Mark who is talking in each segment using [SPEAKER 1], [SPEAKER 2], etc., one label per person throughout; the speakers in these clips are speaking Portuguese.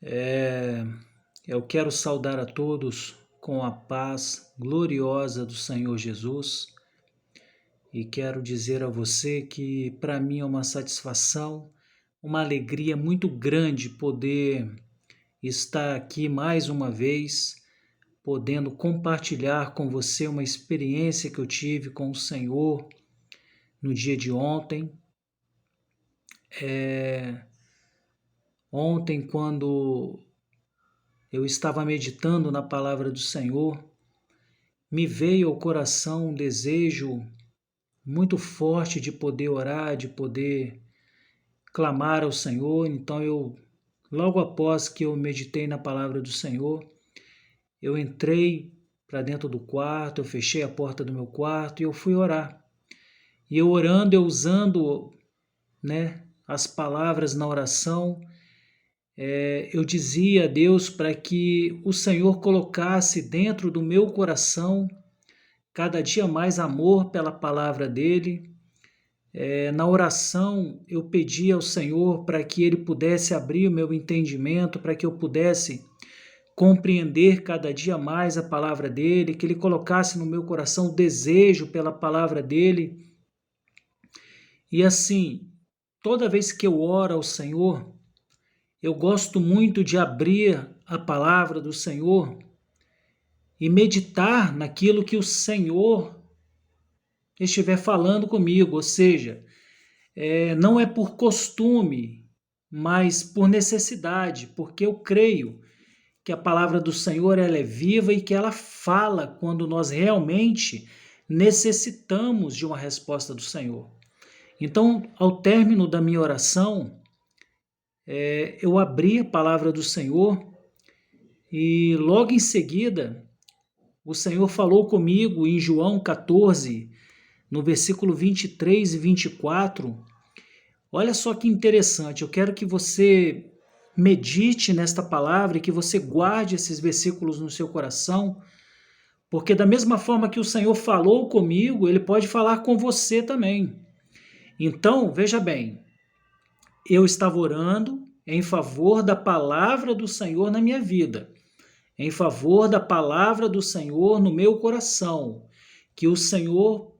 [SPEAKER 1] É, eu quero saudar a todos com a paz gloriosa do Senhor Jesus e quero dizer a você que para mim é uma satisfação, uma alegria muito grande poder estar aqui mais uma vez, podendo compartilhar com você uma experiência que eu tive com o Senhor no dia de ontem. Ontem, quando eu estava meditando na palavra do Senhor, me veio ao coração um desejo muito forte de poder orar, de poder clamar ao Senhor. Então logo após que eu meditei na palavra do Senhor, eu entrei para dentro do quarto, eu fechei a porta do meu quarto e eu fui orar. E eu orando, eu usando, as palavras na oração, eu dizia a Deus para que o Senhor colocasse dentro do meu coração cada dia mais amor pela palavra dele. Na oração, eu pedi ao Senhor para que Ele pudesse abrir o meu entendimento, para que eu pudesse compreender cada dia mais a palavra dele, que Ele colocasse no meu coração o desejo pela palavra dele. E assim, toda vez que eu oro ao Senhor, eu gosto muito de abrir a palavra do Senhor e meditar naquilo que o Senhor estiver falando comigo, ou seja, não é por costume, mas por necessidade, porque eu creio que a palavra do Senhor ela é viva e que ela fala quando nós realmente necessitamos de uma resposta do Senhor. Então, ao término da minha oração, eu abri a palavra do Senhor e logo em seguida o Senhor falou comigo em João 14, no versículo 23 e 24. Olha só que interessante, eu quero que você medite nesta palavra e que você guarde esses versículos no seu coração, porque da mesma forma que o Senhor falou comigo, Ele pode falar com você também. Então, veja bem, eu estava orando em favor da palavra do Senhor na minha vida, em favor da palavra do Senhor no meu coração, que o Senhor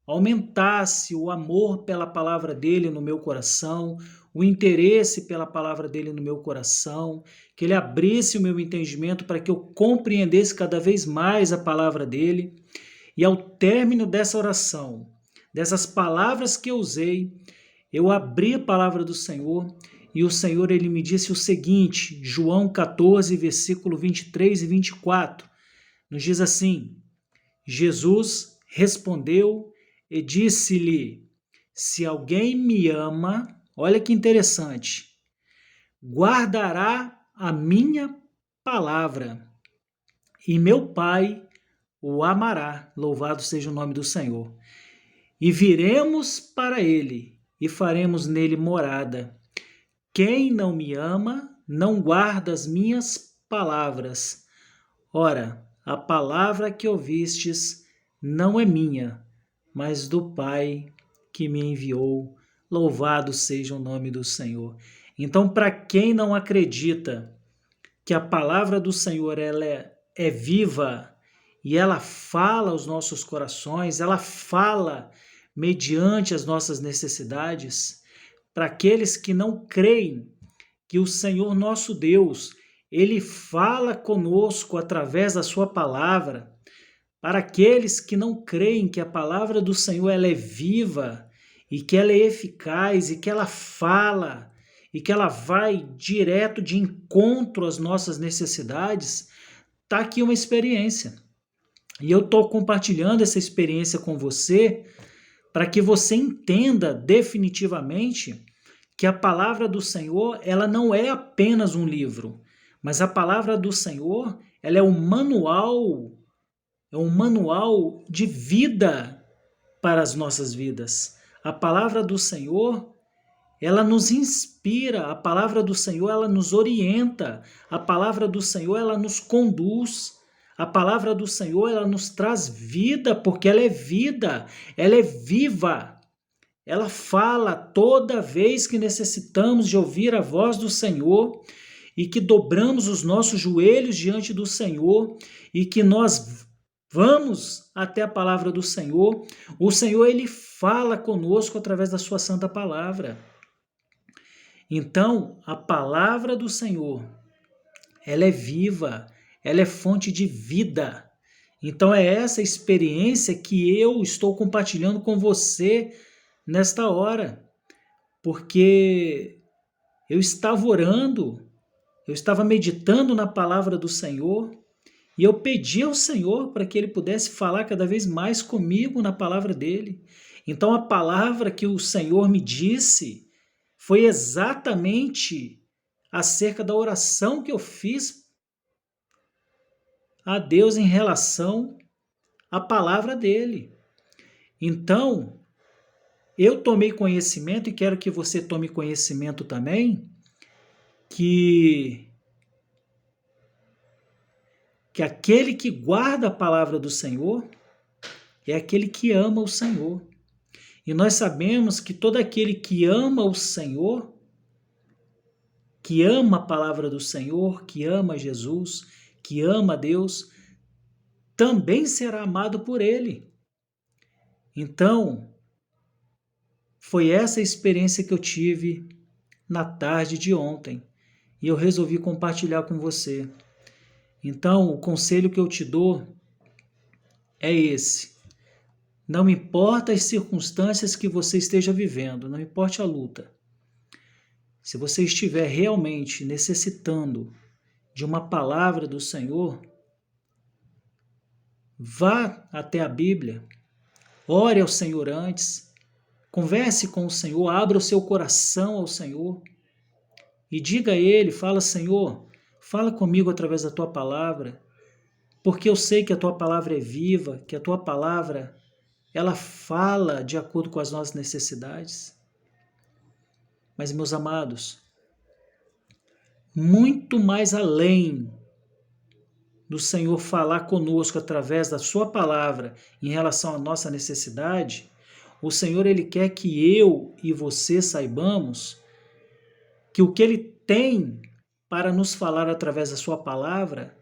[SPEAKER 1] aumentasse o amor pela palavra dele no meu coração, o interesse pela palavra dele no meu coração, que ele abrisse o meu entendimento para que eu compreendesse cada vez mais a palavra dele. E ao término dessa oração, dessas palavras que eu usei, eu abri a palavra do Senhor e o Senhor ele me disse o seguinte, João 14, versículo 23 e 24, nos diz assim: Jesus respondeu e disse-lhe: se alguém me ama, olha que interessante, guardará a minha palavra e meu Pai o amará, louvado seja o nome do Senhor. E viremos para ele e faremos nele morada. Quem não me ama, não guarda as minhas palavras. Ora, a palavra que ouvistes não é minha, mas do Pai que me enviou. Louvado seja o nome do Senhor. Então, para quem não acredita que a palavra do Senhor ela é viva e ela fala aos nossos corações, ela fala mediante as nossas necessidades, para aqueles que não creem que o Senhor nosso Deus, ele fala conosco através da sua palavra, para aqueles que não creem que a palavra do Senhor ela é viva e que ela é eficaz e que ela fala e que ela vai direto de encontro às nossas necessidades, está aqui uma experiência. E eu estou compartilhando essa experiência com você para que você entenda definitivamente que a palavra do Senhor ela não é apenas um livro, mas a palavra do Senhor ela é um manual de vida para as nossas vidas. A palavra do Senhor, ela nos inspira, a palavra do Senhor, ela nos orienta, a palavra do Senhor, ela nos conduz, a palavra do Senhor, ela nos traz vida, porque ela é vida, ela é viva. Ela fala toda vez que necessitamos de ouvir a voz do Senhor e que dobramos os nossos joelhos diante do Senhor e que nós vamos até a palavra do Senhor, o Senhor ele fala conosco através da sua santa palavra. Então, a palavra do Senhor, ela é viva, ela é fonte de vida. Então é essa experiência que eu estou compartilhando com você nesta hora, porque eu estava orando, eu estava meditando na palavra do Senhor e eu pedi ao Senhor para que Ele pudesse falar cada vez mais comigo na palavra dEle. Então a palavra que o Senhor me disse foi exatamente acerca da oração que eu fiz a Deus em relação à palavra dEle. Então, eu tomei conhecimento e quero que você tome conhecimento também que aquele que guarda a palavra do Senhor é aquele que ama o Senhor. E nós sabemos que todo aquele que ama o Senhor, que ama a palavra do Senhor, que ama Jesus, que ama Deus, também será amado por Ele. Então, foi essa experiência que eu tive na tarde de ontem e eu resolvi compartilhar com você. Então, o conselho que eu te dou é esse. Não importa as circunstâncias que você esteja vivendo, não importa a luta. Se você estiver realmente necessitando de uma palavra do Senhor, vá até a Bíblia, ore ao Senhor antes, converse com o Senhor, abra o seu coração ao Senhor e diga a Ele, fala, Senhor, fala comigo através da Tua palavra, porque eu sei que a Tua palavra é viva, que a Tua palavra ela fala de acordo com as nossas necessidades. Mas, meus amados, muito mais além do Senhor falar conosco através da sua palavra em relação à nossa necessidade, o Senhor ele quer que eu e você saibamos que o que Ele tem para nos falar através da sua palavra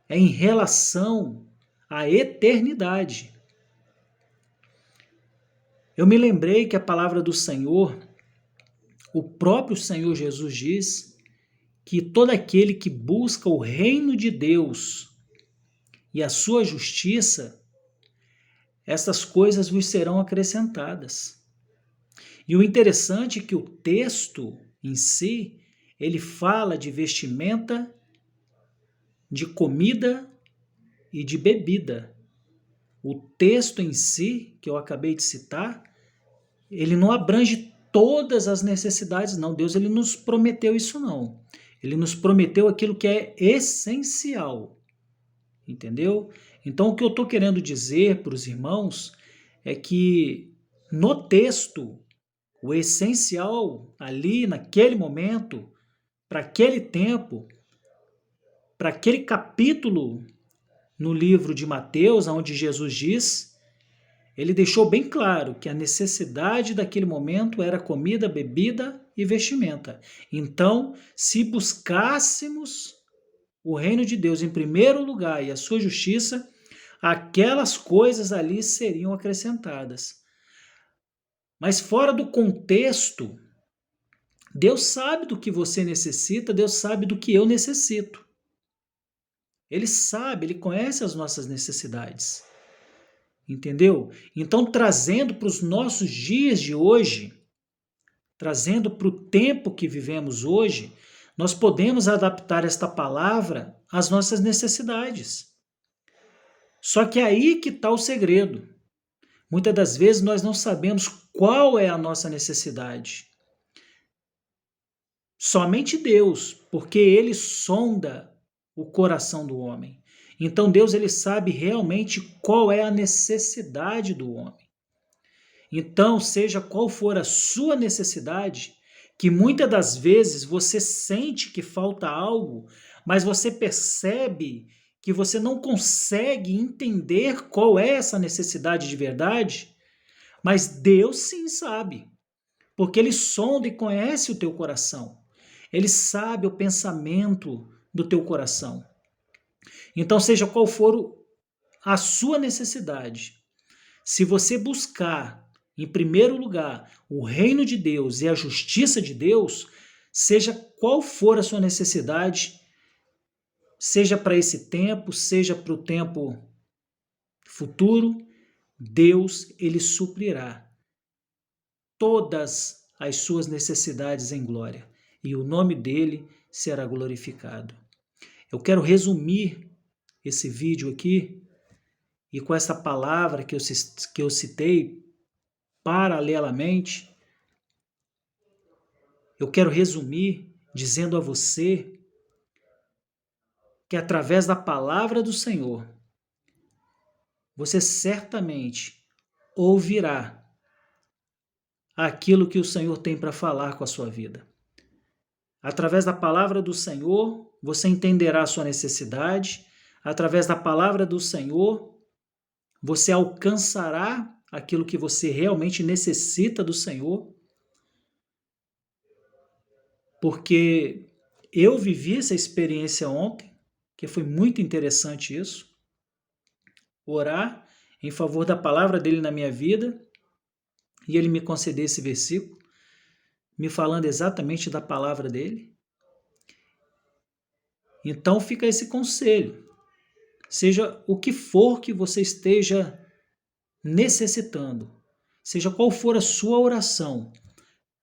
[SPEAKER 1] é em relação à eternidade. Eu me lembrei que a palavra do Senhor, o próprio Senhor Jesus diz que todo aquele que busca o reino de Deus e a sua justiça, essas coisas vos serão acrescentadas. E o interessante é que o texto em si, ele fala de vestimenta, de comida e de bebida. O texto em si, que eu acabei de citar, ele não abrange todas as necessidades, não. Deus ele nos prometeu isso, não. Ele nos prometeu aquilo que é essencial, entendeu? Então, o que eu estou querendo dizer para os irmãos é que no texto, o essencial ali, naquele momento, para aquele tempo, para aquele capítulo no livro de Mateus, onde Jesus diz, ele deixou bem claro que a necessidade daquele momento era comida, bebida e vestimenta. Então, se buscássemos o reino de Deus em primeiro lugar e a sua justiça, aquelas coisas ali seriam acrescentadas. Mas fora do contexto, Deus sabe do que você necessita, Deus sabe do que eu necessito. Ele sabe, Ele conhece as nossas necessidades. Entendeu? Então, trazendo para os nossos dias de hoje, trazendo para o tempo que vivemos hoje, nós podemos adaptar esta palavra às nossas necessidades. Só que é aí que está o segredo. Muitas das vezes nós não sabemos qual é a nossa necessidade. Somente Deus, porque Ele sonda o coração do homem. Então Deus ele sabe realmente qual é a necessidade do homem. Então, seja qual for a sua necessidade, que muitas das vezes você sente que falta algo, mas você percebe que você não consegue entender qual é essa necessidade de verdade, mas Deus sim sabe, porque Ele sonda e conhece o teu coração. Ele sabe o pensamento do teu coração. Então, seja qual for a sua necessidade, se você buscar, em primeiro lugar, o reino de Deus e a justiça de Deus, seja qual for a sua necessidade, seja para esse tempo, seja para o tempo futuro, Deus, Ele suprirá todas as suas necessidades em glória, e o nome dele será glorificado. Eu quero resumir esse vídeo aqui, e com essa palavra que eu citei paralelamente, eu quero resumir dizendo a você que através da palavra do Senhor, você certamente ouvirá aquilo que o Senhor tem para falar com a sua vida. Através da palavra do Senhor, você entenderá a sua necessidade. Através da palavra do Senhor, você alcançará aquilo que você realmente necessita do Senhor. Porque eu vivi essa experiência ontem, que foi muito interessante isso. Orar em favor da palavra dele na minha vida, e ele me conceder esse versículo, me falando exatamente da palavra dele. Então fica esse conselho. Seja o que for que você esteja necessitando, seja qual for a sua oração,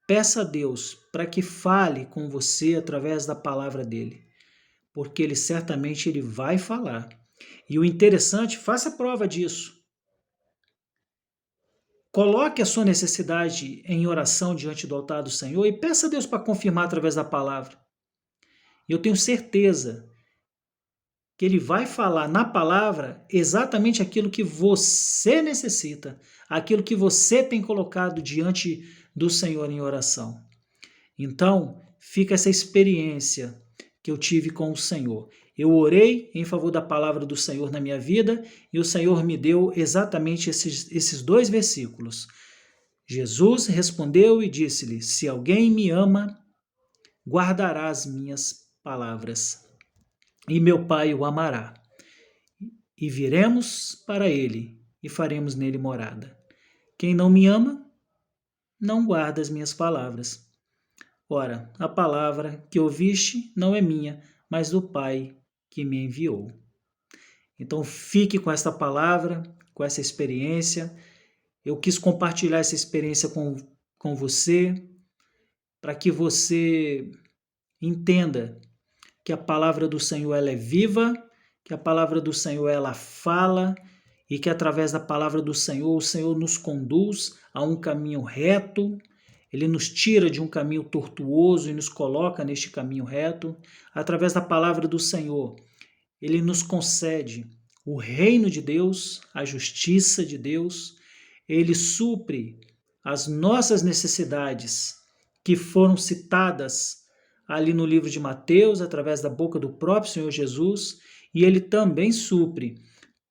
[SPEAKER 1] peça a Deus para que fale com você através da palavra dele, porque ele certamente ele vai falar. E o interessante, faça prova disso. Coloque a sua necessidade em oração diante do altar do Senhor e peça a Deus para confirmar através da palavra. E eu tenho certeza que ele vai falar na palavra exatamente aquilo que você necessita, aquilo que você tem colocado diante do Senhor em oração. Então, fica essa experiência que eu tive com o Senhor. Eu orei em favor da palavra do Senhor na minha vida e o Senhor me deu exatamente esses 2 versículos. Jesus respondeu e disse-lhe: se alguém me ama, guardará as minhas palavras, e meu Pai o amará. E viremos para ele e faremos nele morada. Quem não me ama, não guarda as minhas palavras. Ora, a palavra que ouviste não é minha, mas do Pai que me enviou. Então fique com esta palavra, com essa experiência. Eu quis compartilhar essa experiência com você, para que você entenda que a palavra do Senhor ela é viva, que a palavra do Senhor ela fala, e que através da palavra do Senhor, o Senhor nos conduz a um caminho reto. Ele nos tira de um caminho tortuoso e nos coloca neste caminho reto. Através da palavra do Senhor, ele nos concede o reino de Deus, a justiça de Deus. Ele supre as nossas necessidades que foram citadas ali no livro de Mateus, através da boca do próprio Senhor Jesus, e ele também supre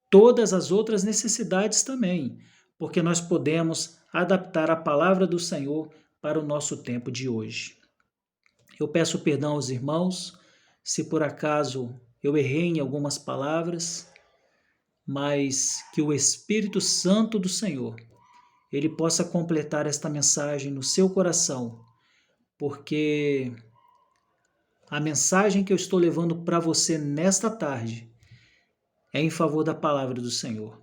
[SPEAKER 1] todas as outras necessidades também, porque nós podemos adaptar a palavra do Senhor para o nosso tempo de hoje. Eu peço perdão aos irmãos, se por acaso eu errei em algumas palavras, mas que o Espírito Santo do Senhor, ele possa completar esta mensagem no seu coração, porque a mensagem que eu estou levando para você nesta tarde é em favor da palavra do Senhor.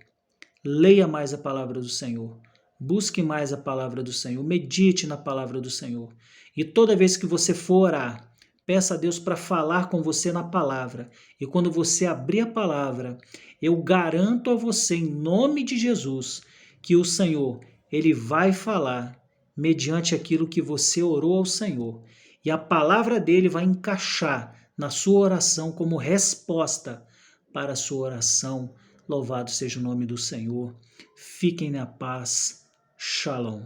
[SPEAKER 1] Leia mais a palavra do Senhor. Busque mais a palavra do Senhor. Medite na palavra do Senhor. E toda vez que você for orar, peça a Deus para falar com você na palavra. E quando você abrir a palavra, eu garanto a você, em nome de Jesus, que o Senhor, ele vai falar mediante aquilo que você orou ao Senhor. E a palavra dele vai encaixar na sua oração como resposta para a sua oração. Louvado seja o nome do Senhor. Fiquem na paz. Shalom.